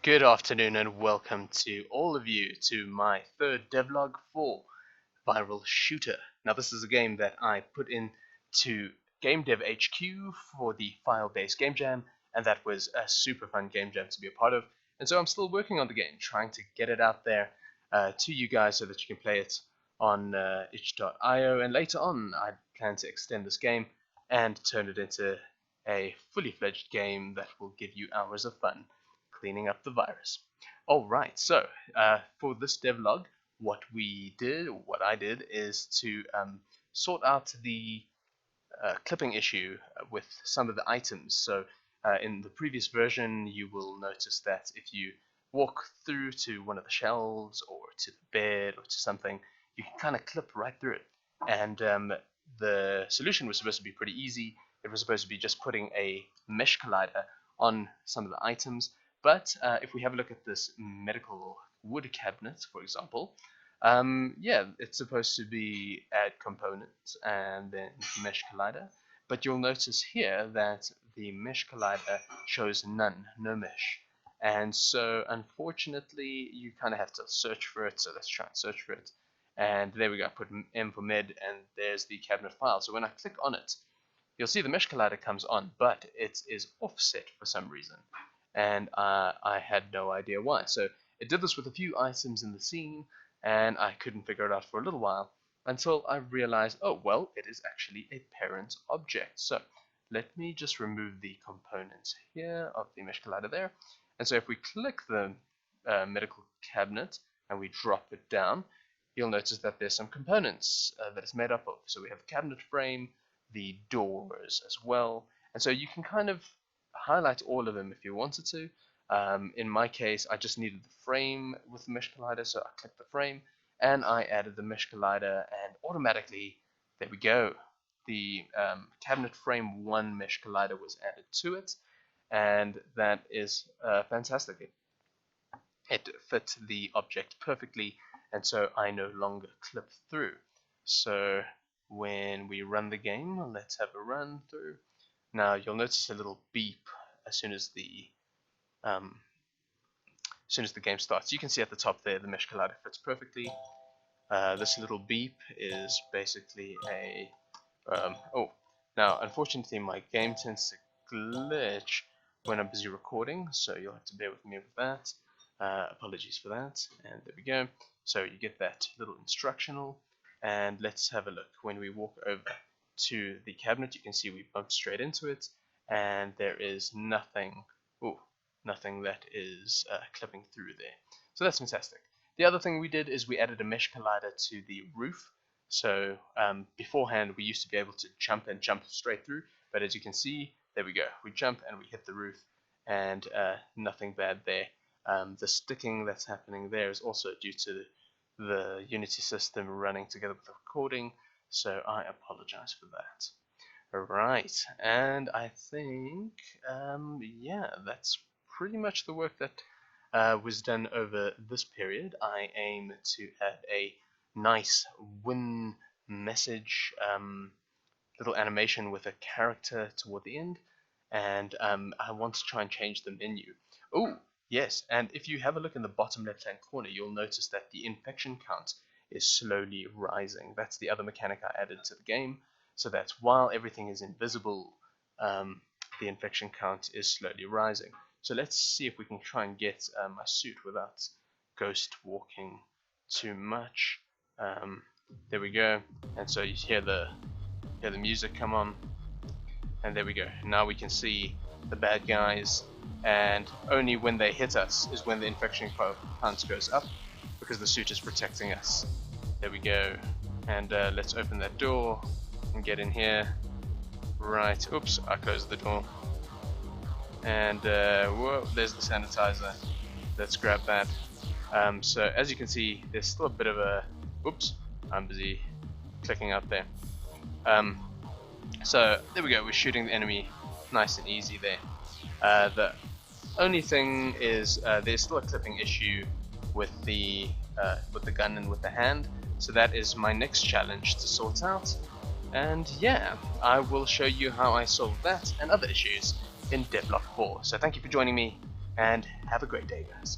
Good afternoon and welcome to all of you to my third devlog for Viral Shooter. Now this is a game that I put into GameDevHQ for the file-based game jam, and that was a super fun game jam to be a part of. And so I'm still working on the game, trying to get it out there to you guys so that you can play it on itch.io, and later on I plan to extend this game and turn it into a fully fledged game that will give you hours of fun cleaning up the virus. Alright, so for this devlog, what I did, is to sort out the clipping issue with some of the items. So in the previous version, you will notice that if you walk through to one of the shelves or to the bed or to something, you can kind of clip right through it. And the solution was supposed to be pretty easy. It was supposed to be just putting a mesh collider on some of the items. But if we have a look at this medical wood cabinet, for example, yeah, it's supposed to be add components and then mesh collider. But you'll notice here that the mesh collider shows none, no mesh. And so unfortunately, you kind of have to search for it. So let's try and search for it. And there we go, I put M for med, and there's the cabinet file. So when I click on it, you'll see the mesh collider comes on, but it is offset for some reason. And I had no idea why. So it did this with a few items in the scene, and I couldn't figure it out for a little while until I realized, oh, well, it is actually a parent object. So let me just remove the components here of the mesh collider there. And so if we click the medical cabinet and we drop it down, you'll notice that there's some components that it's made up of. So we have the cabinet frame, the doors as well. And so you can kind of highlight all of them if you wanted to. In my case, I just needed the frame with the mesh collider, so I clicked the frame and I added the mesh collider, and automatically, there we go, the cabinet frame 1 mesh collider was added to it, and that is fantastic. It fit the object perfectly, and so I no longer clip through. So when we run the game, let's have a run through. Now you'll notice a little beep as soon as the game starts. You can see at the top there the mesh collider fits perfectly. This little beep is basically a now unfortunately my game tends to glitch when I'm busy recording, so you'll have to bear with me with that. Apologies for that. And there we go. So you get that little instructional, and let's have a look. When we walk over to the cabinet, you can see we bumped straight into it, and there is nothing that is clipping through there. So that's fantastic. The other thing we did is we added a mesh collider to the roof. So beforehand we used to be able to jump straight through, but as you can see, there we go, we jump and we hit the roof, and nothing bad there. The sticking that's happening there is also due to the Unity system running together with the recording, so I apologize for that. Alright, and I think, yeah, that's pretty much the work that was done over this period. I aim to add a nice win message, little animation with a character toward the end, and I want to try and change the menu. Oh, yes, and if you have a look in the bottom left-hand corner, you'll notice that the infection count is slowly rising. That's the other mechanic I added to the game, so that while everything is invisible, the infection count is slowly rising. So let's see if we can try and get my suit without ghost walking too much. There we go, and so you hear the music come on, and there we go. Now we can see the bad guys, and only when they hit us is when the infection count goes up, because the suit is protecting us. There we go, and let's open that door and get in here. Right, oops, I closed the door. And whoa, there's the sanitizer. Let's grab that. So as you can see, there's still a bit of a, oops, I'm busy clicking out there. So there we go, we're shooting the enemy nice and easy there. The only thing is there's still a clipping issue with the gun and with the hand, so that is my next challenge to sort out. And yeah, I will show you how I solve that and other issues in DevLog 4. So thank you for joining me. and have a great day, guys.